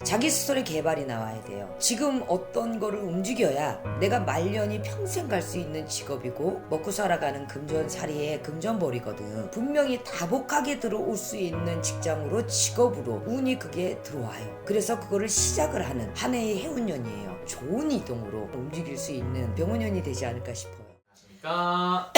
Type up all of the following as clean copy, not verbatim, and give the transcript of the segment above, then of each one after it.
자기 스스로의 개발이 나와야 돼요. 지금 어떤 거를 움직여야 내가 말년이 평생 갈 수 있는 직업이고 먹고 살아가는 금전살이의 금전벌이거든. 분명히 다복하게 들어올 수 있는 직장으로 직업으로 운이 그게 들어와요. 그래서 그거를 시작을 하는 한 해의 해운년이에요. 좋은 이동으로 움직일 수 있는 병운년이 되지 않을까 싶어요. 안녕하십니까.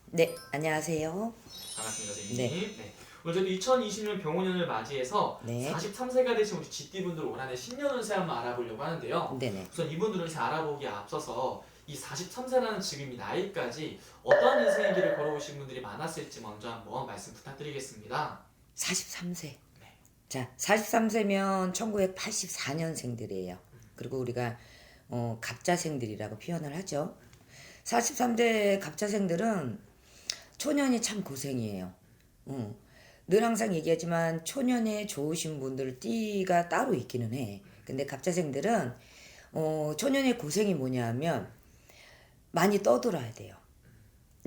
네, 안녕하세요. 반갑습니다, 선생님. 네. 네. 오늘 저희도 2020년 병원년을 맞이해서 네. 43세가 되신 우리 GT분들 올 한해 신년 운세 한번 알아보려고 하는데요. 네네. 우선 이분들 운세 알아보기에 앞서서 이 43세라는 지금 이 나이까지 어떠한 인생의 길을 걸어오신 분들이 많았을지 먼저 한번 말씀 부탁드리겠습니다. 43세. 네. 자, 43세면 1984년생들이에요. 그리고 우리가 갑자생들이라고 표현을 하죠. 43세 갑자생들은 초년이 참 고생이에요. 늘 항상 얘기하지만 초년에 좋으신 분들 띠가 따로 있기는 해. 근데 갑자생들은 초년의 고생이 뭐냐 하면 많이 떠돌아야 돼요.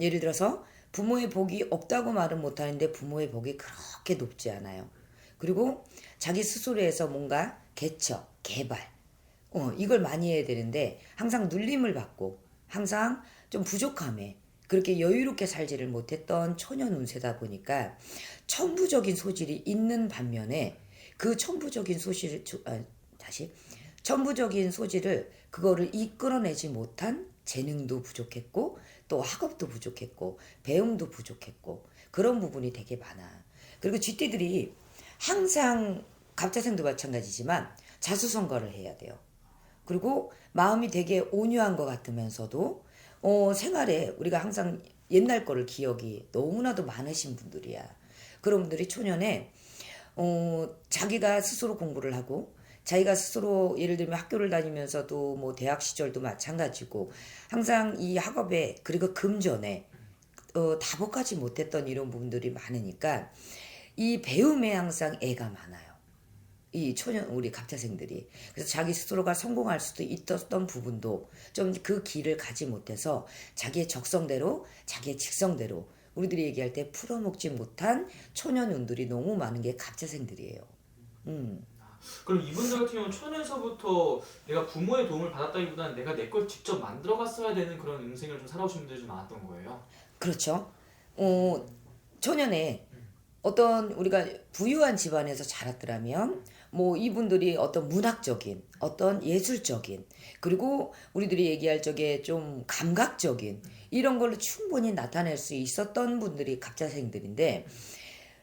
예를 들어서 부모의 복이 없다고 말은 못하는데 부모의 복이 그렇게 높지 않아요. 그리고 자기 스스로에서 뭔가 개척, 개발 이걸 많이 해야 되는데 항상 눌림을 받고 항상 좀 부족함에 그렇게 여유롭게 살지를 못했던 초년 운세다 보니까 천부적인 소질이 있는 반면에 그 천부적인 소질을 그거를 이끌어내지 못한 재능도 부족했고 또 학업도 부족했고 배움도 부족했고 그런 부분이 되게 많아. 그리고 쥐띠들이 항상 갑자생도 마찬가지지만 자수성가를 해야 돼요. 그리고 마음이 되게 온유한 것 같으면서도 생활에 우리가 항상 옛날 거를 기억이 너무나도 많으신 분들이야. 그런 분들이 초년에 자기가 스스로 공부를 하고 자기가 스스로 예를 들면 학교를 다니면서도 뭐 대학 시절도 마찬가지고 항상 이 학업에 그리고 금전에 다복하지 못했던 이런 부분들이 많으니까 이 배움에 항상 애가 많아요. 이 초년 우리 갑자생들이 그래서 자기 스스로가 성공할 수도 있었던 부분도 좀 그 길을 가지 못해서 자기의 적성대로 자기의 직성대로 우리들이 얘기할 때 풀어먹지 못한 초년운들이 너무 많은 게 갑자생들이에요. 그럼 이분들 같은 경우는 초년에서부터 내가 부모의 도움을 받았다기보다는 내가 내 걸 직접 만들어갔어야 되는 그런 인생을 좀 살아오신 분들이 좀 많았던 거예요. 그렇죠. 초년에 어떤 우리가 부유한 집안에서 자랐더라면 뭐 이분들이 어떤 문학적인 어떤 예술적인 그리고 우리들이 얘기할 적에 좀 감각적인 이런 걸로 충분히 나타낼 수 있었던 분들이 갑자생들인데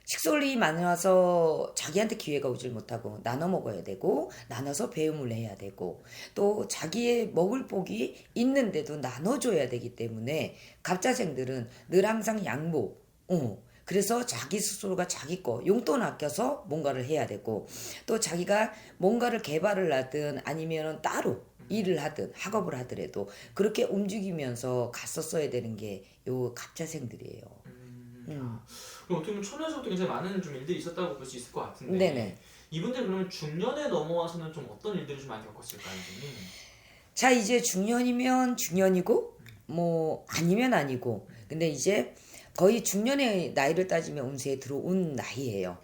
식솔이 많아서 자기한테 기회가 오질 못하고 나눠 먹어야 되고 나눠서 배움을 해야 되고 또 자기의 먹을 복이 있는데도 나눠줘야 되기 때문에 갑자생들은 늘 항상 양보 그래서 자기 스스로가 자기 거 용돈 아껴서 뭔가를 해야 되고 또 자기가 뭔가를 개발을 하든 아니면 따로 일을 하든 학업을 하더라도 그렇게 움직이면서 갔었어야 되는 게 요 갑자생들이에요. 그럼 어떻게 보면 초년에서부터 굉장히 많은 좀 일들이 있었다고 볼 수 있을 것 같은데 네네. 이분들 그러면 중년에 넘어와서는 좀 어떤 일들이 좀 많이 겪었을까요, 선생님? 자 이제 중년이면 중년이고 뭐 아니면 아니고 근데 이제 거의 중년의 나이를 따지면 운세에 들어온 나이예요.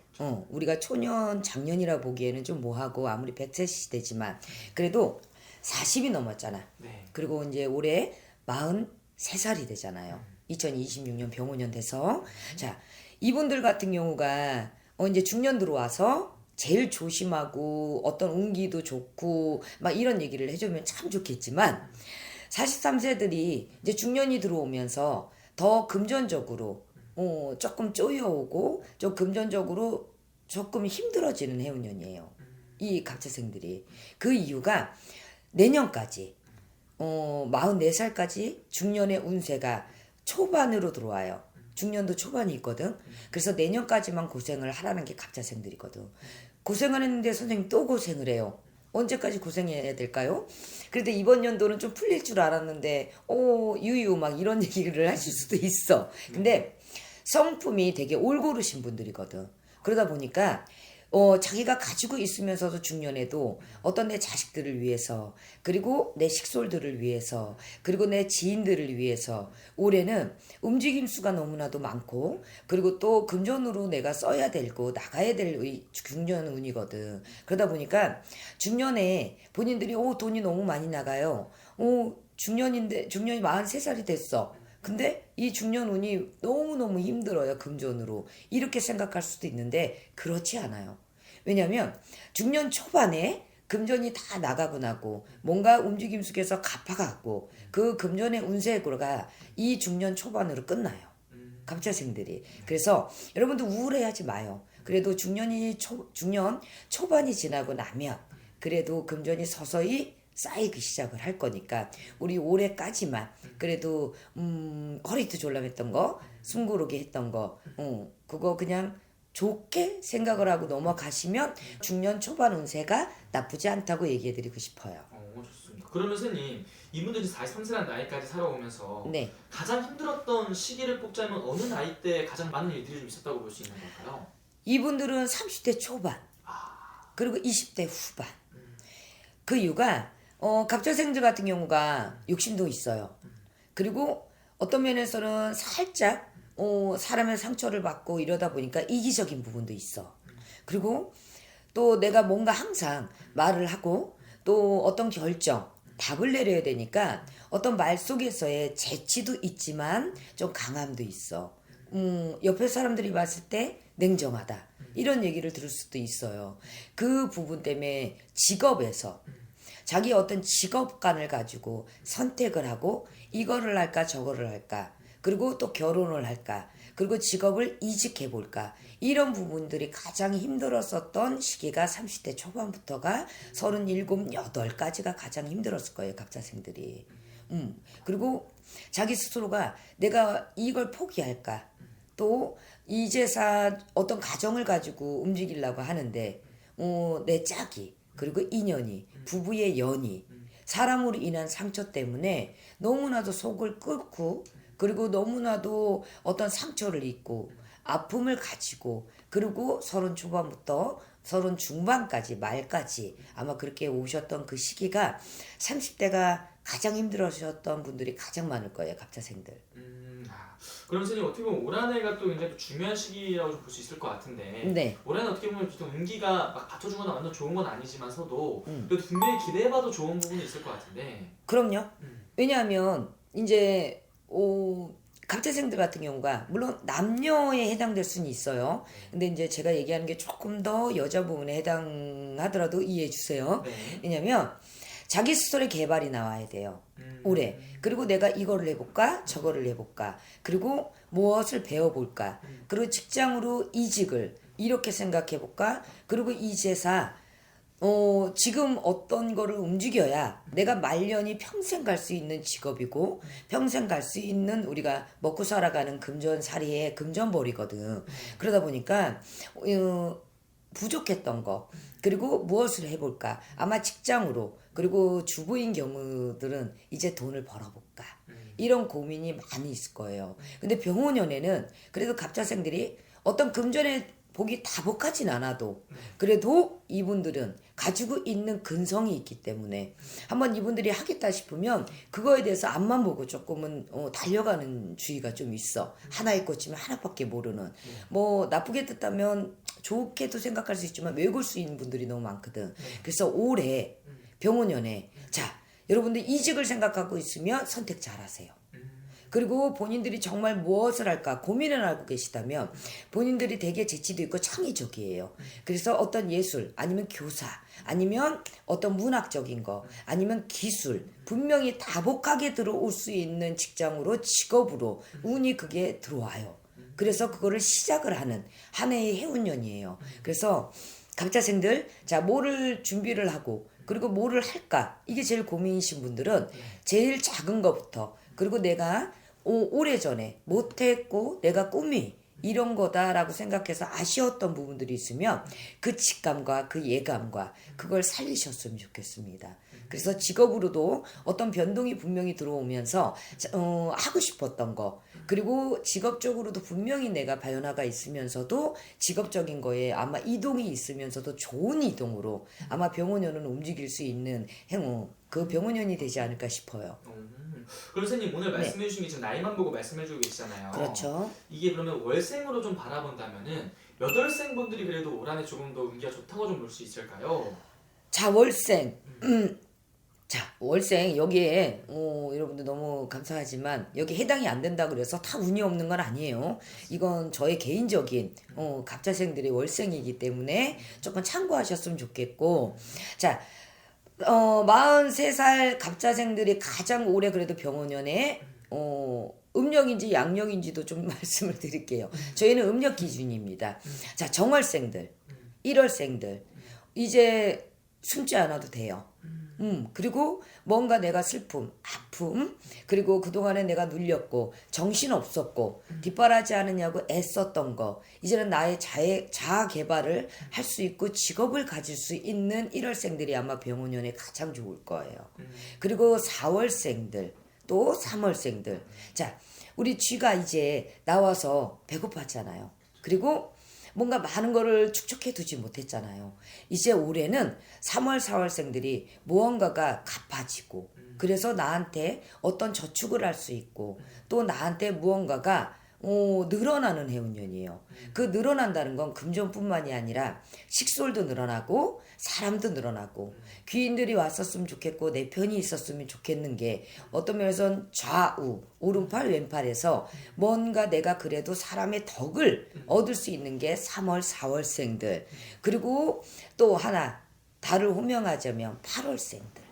우리가 초년 장년이라 보기에는 좀 뭐하고 아무리 100세 시대지만 그래도 40이 넘었잖아. 네. 그리고 이제 올해 43살이 되잖아요. 2026년 병오년 돼서 자 이분들 같은 경우가 이제 중년 들어와서 제일 조심하고 어떤 운기도 좋고 막 이런 얘기를 해주면 참 좋겠지만 43세들이 이제 중년이 들어오면서 더 금전적으로 조금 쪼여오고 좀 금전적으로 조금 힘들어지는 해운년이에요. 이 갑자생들이 그 이유가 내년까지 44살까지 중년의 운세가 초반으로 들어와요. 중년도 초반이 있거든. 그래서 내년까지만 고생을 하라는 게 갑자생들이거든. 고생을 했는데 선생님 또 고생을 해요. 언제까지 고생해야 될까요? 그래도 이번 연도는 좀 풀릴 줄 알았는데 유유 막 이런 얘기를 하실 수도 있어. 근데 성품이 되게 올고르신 분들이거든. 그러다 보니까 자기가 가지고 있으면서도 중년에도 어떤 내 자식들을 위해서, 그리고 내 식솔들을 위해서, 그리고 내 지인들을 위해서 올해는 움직임 수가 너무나도 많고, 그리고 또 금전으로 내가 써야 되고 나가야 될 중년 운이거든. 그러다 보니까 중년에 본인들이 돈이 너무 많이 나가요. 중년이 43살이 됐어. 근데 이 중년 운이 너무너무 힘들어요, 금전으로. 이렇게 생각할 수도 있는데 그렇지 않아요. 왜냐면 중년 초반에 금전이 다 나가고 나고 뭔가 움직임 속에서 갚아가고 그 금전의 운세가 이 중년 초반으로 끝나요. 갑자생들이. 그래서 여러분도 우울해하지 마요. 그래도 중년 초반이 지나고 나면 그래도 금전이 서서히 쌓이기 시작을 할 거니까 우리 올해까지만 그래도 허리도 졸라맸던 거, 숨고르게 했던 거, 그거 그냥 좋게 생각을 하고 넘어가시면 중년 초반 운세가 나쁘지 않다고 얘기해드리고 싶어요. 좋습니다. 그러면 선생님, 이분들이 43세라는 나이까지 살아오면서 네. 가장 힘들었던 시기를 뽑자면 어느 나이 때 가장 많은 일들이 좀 있었다고 볼 수 있는 걸까요? 이분들은 30대 초반, 그리고 20대 후반. 그 이유가 갑자생들 같은 경우가 욕심도 있어요. 그리고 어떤 면에서는 살짝 사람의 상처를 받고 이러다 보니까 이기적인 부분도 있어. 그리고 또 내가 뭔가 항상 말을 하고 또 어떤 결정, 답을 내려야 되니까 어떤 말 속에서의 재치도 있지만 좀 강함도 있어. 옆에 사람들이 봤을 때 냉정하다. 이런 얘기를 들을 수도 있어요. 그 부분 때문에 직업에서 자기 어떤 직업관을 가지고 선택을 하고 이거를 할까 저거를 할까, 그리고 또 결혼을 할까, 그리고 직업을 이직해 볼까, 이런 부분들이 가장 힘들었었던 시기가 30대 초반부터가 37, 8까지가 가장 힘들었을 거예요, 갑자생들이. 그리고 자기 스스로가 내가 이걸 포기할까, 또 이제사 어떤 가정을 가지고 움직이려고 하는데 내 짝이, 그리고 인연이, 부부의 연이 사람으로 인한 상처 때문에 너무나도 속을 끓고, 그리고 너무나도 어떤 상처를 입고 아픔을 가지고, 그리고 30 초반부터 30 중반까지 말까지 아마 그렇게 오셨던 그 시기가 30대가 가장 힘들어하셨던 분들이 가장 많을 거예요, 갑자생들. 그럼 선생님, 어떻게 보면 올 한해가 또 굉장히 또 중요한 시기라고 볼 수 있을 것 같은데, 네. 올 한해 어떻게 보면 또 운기가 막 받쳐주거나 완전 좋은 건 아니지만서도 그래도 분명히 기대해봐도 좋은 부분이 있을 것 같은데. 그럼요. 왜냐하면 이제 갑자생들 같은 경우가 물론 남녀에 해당될 수는 있어요. 근데 이제 제가 얘기하는 게 조금 더 여자 부분에 해당하더라도 이해해 주세요. 네. 왜냐면 자기 스스로의 개발이 나와야 돼요. 올해. 그리고 내가 이거를 해볼까 저거를 해볼까, 그리고 무엇을 배워볼까, 그리고 직장으로 이직을 이렇게 생각해볼까, 그리고 이제사 지금 어떤 거를 움직여야 내가 말년이 평생 갈 수 있는 직업이고 평생 갈 수 있는 우리가 먹고 살아가는 금전살이의 금전벌이거든. 그러다 보니까 부족했던 거, 그리고 무엇을 해볼까, 아마 직장으로, 그리고 주부인 경우들은 이제 돈을 벌어볼까, 이런 고민이 많이 있을 거예요. 근데 병원연애는 그래도 갑자생들이 어떤 금전의 복이 다 복하진 않아도 그래도 이분들은 가지고 있는 근성이 있기 때문에 한번 이분들이 하겠다 싶으면 그거에 대해서 앞만 보고 조금은 달려가는 주의가 좀 있어. 하나에 꽂히면 하나밖에 모르는. 뭐 나쁘게 듣다면 좋게도 생각할 수 있지만 외울 수 있는 분들이 너무 많거든. 그래서 올해 병원연애, 자, 여러분들 이직을 생각하고 있으면 선택 잘하세요. 그리고 본인들이 정말 무엇을 할까 고민을 하고 계시다면 본인들이 되게 재치도 있고 창의적이에요. 그래서 어떤 예술, 아니면 교사, 아니면 어떤 문학적인 거, 아니면 기술, 분명히 다복하게 들어올 수 있는 직장으로, 직업으로 운이 그게 들어와요. 그래서 그거를 시작을 하는 한 해의 해운년이에요. 그래서 갑자생들, 자, 뭐를 준비를 하고 그리고 뭐를 할까, 이게 제일 고민이신 분들은 제일 작은 것부터, 그리고 내가 오래전에 못했고 내가 꿈이 이런 거다라고 생각해서 아쉬웠던 부분들이 있으면 그 직감과 그 예감과 그걸 살리셨으면 좋겠습니다. 그래서 직업으로도 어떤 변동이 분명히 들어오면서 하고 싶었던 거, 그리고 직업적으로도 분명히 내가 변화가 있으면서도 직업적인 거에 아마 이동이 있으면서도 좋은 이동으로 아마 병원연은 움직일 수 있는 그 병원연이 되지 않을까 싶어요. 그럼 선생님 오늘 네. 말씀해 주신 게 지금 나이만 보고 말씀해 주고 계시잖아요. 그렇죠. 이게 그러면 월생으로 좀 바라본다면은 여덟생 분들이 그래도 올 한해 조금 더 운기가 좋다고 좀 볼 수 있을까요? 자, 월생. 자, 월생 여기에 여러분들 너무 감사하지만 여기 해당이 안 된다 그래서 다 운이 없는 건 아니에요. 이건 저의 개인적인 갑자생들의 월생이기 때문에 조금 참고하셨으면 좋겠고, 자, 43살 갑자생들이 가장 오래 그래도 병원연에 음력인지 양력인지도 좀 말씀을 드릴게요. 저희는 음력 기준입니다. 자, 정월생들, 1월생들 이제 숨지 않아도 돼요. 그리고 뭔가 내가 슬픔, 아픔, 그리고 그동안에 내가 눌렸고 정신 없었고 뒷바라지 않으냐고 애썼던 거, 이제는 나의 자아 개발을 할 수 있고 직업을 가질 수 있는 1월생들이 아마 병원연에 가장 좋을 거예요. 그리고 4월생들, 또 3월생들. 자, 우리 쥐가 이제 나와서 배고팠잖아요. 그리고 뭔가 많은 거를 축적해 두지 못했잖아요. 이제 올해는 3월, 4월생들이 무언가가 갚아지고, 그래서 나한테 어떤 저축을 할 수 있고, 또 나한테 무언가가 늘어나는 해운년이에요. 그 늘어난다는 건 금전뿐만이 아니라 식솔도 늘어나고 사람도 늘어나고 귀인들이 왔었으면 좋겠고 내 편이 있었으면 좋겠는 게 어떤 면에선 좌우 오른팔 왼팔에서 뭔가 내가 그래도 사람의 덕을 얻을 수 있는 게 3월 4월생들, 그리고 또 하나 달을 호명하자면 8월생들.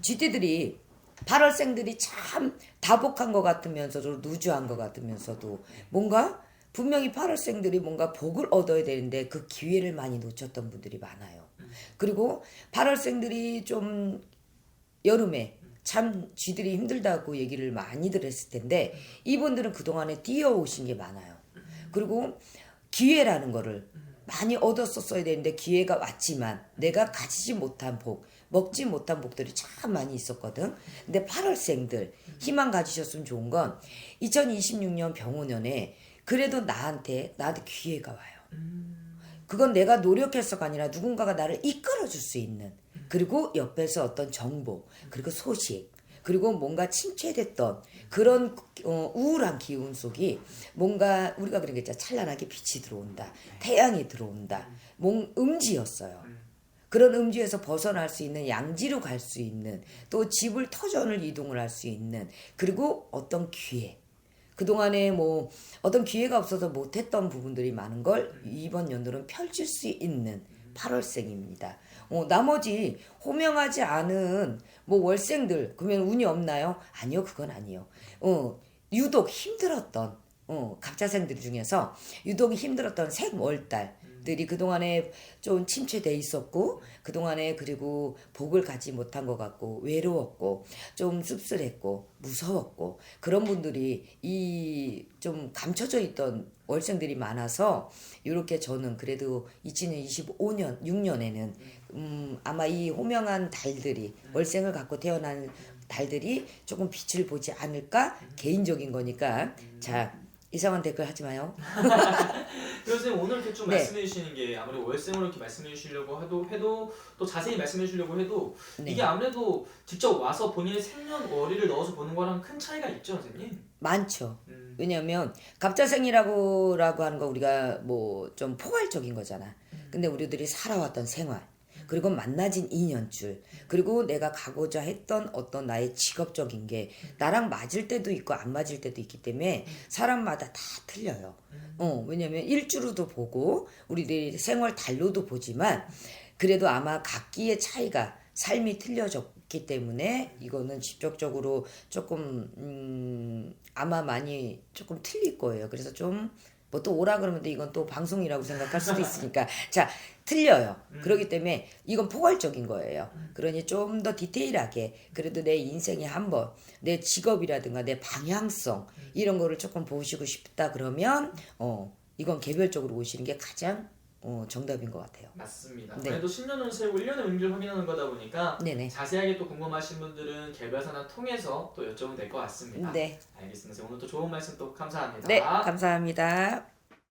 쥐띠들이 8월생들이 참 다복한 것 같으면서도 루즈한 것 같으면서도 뭔가 분명히 8월생들이 뭔가 복을 얻어야 되는데 그 기회를 많이 놓쳤던 분들이 많아요. 그리고 8월생들이 좀 여름에 참 쥐들이 힘들다고 얘기를 많이들 했을 텐데 이분들은 그동안에 뛰어오신 게 많아요. 그리고 기회라는 거를 많이 얻었었어야 되는데 기회가 왔지만 내가 가지지 못한 복, 먹지 못한 복들이 참 많이 있었거든. 근데 8월생들 희망 가지셨으면 좋은 건 2026년 병원연에 그래도 나한테 기회가 와요. 그건 내가 노력해서가 아니라 누군가가 나를 이끌어줄 수 있는, 그리고 옆에서 어떤 정보, 그리고 소식, 그리고 뭔가 침체됐던 그런 우울한 기운 속이 뭔가 우리가 그런 게 있잖아. 찬란하게 빛이 들어온다. 태양이 들어온다. 음지였어요. 그런 음지에서 벗어날 수 있는, 양지로 갈 수 있는, 또 집을 터전을 이동을 할 수 있는, 그리고 어떤 기회. 그동안에 뭐 어떤 기회가 없어서 못했던 부분들이 많은 걸 이번 연도는 펼칠 수 있는 8월생입니다. 나머지 호명하지 않은 뭐 월생들 그러면 운이 없나요? 아니요, 그건 아니요. 유독 힘들었던 갑자생들 중에서 유독 힘들었던 생월달들이 그동안에 좀 침체돼 있었고, 그동안에 그리고 복을 갖지 못한 것 같고 외로웠고 좀 씁쓸했고 무서웠고 그런 분들이 이 좀 감춰져 있던 월생들이 많아서 이렇게 저는 그래도 2025년 6년에는 아마 이 호명한 달들이 월생을 갖고 태어난 달들이 조금 빛을 보지 않을까, 개인적인 거니까. 자, 이상한 댓글 하지 마요. 선생님 오늘 이렇게 좀 네. 말씀해 주시는 게 아무래도 월생으로 이렇게 말씀해 주시려고 해도 또 자세히 말씀해 주려고 해도 네. 이게 아무래도 직접 와서 본인의 생년월일을 넣어서 보는 거랑 큰 차이가 있죠, 선생님? 많죠. 왜냐하면 갑자생이라고 하는 거 우리가 뭐 좀 포괄적인 거잖아. 근데 우리들이 살아왔던 생활, 그리고 만나진 인연줄, 그리고 내가 가고자 했던 어떤 나의 직업적인 게 나랑 맞을 때도 있고 안 맞을 때도 있기 때문에 사람마다 다 틀려요. 왜냐면 일주로도 보고 우리들이 생월 달로도 보지만 그래도 아마 각기의 차이가 삶이 틀려졌기 때문에 이거는 직접적으로 조금 아마 많이 조금 틀릴 거예요. 그래서 좀 뭐 또 오라 그러면 또 이건 또 방송이라고 생각할 수도 있으니까 자 틀려요. 그렇기 때문에 이건 포괄적인 거예요. 그러니 좀 더 디테일하게 그래도 내 인생에 한번 내 직업이라든가 내 방향성 이런 거를 조금 보시고 싶다 그러면 이건 개별적으로 오시는 게 가장 정답인 것 같아요. 맞습니다. 네. 그래도 10년 운세고 1년의 운기를 확인하는 거다 보니까 네네. 자세하게 또 궁금하신 분들은 개별사나 통해서 또 여쭤보면 될 것 같습니다. 네. 알겠습니다. 오늘 또 좋은 말씀 또 감사합니다. 네, 감사합니다.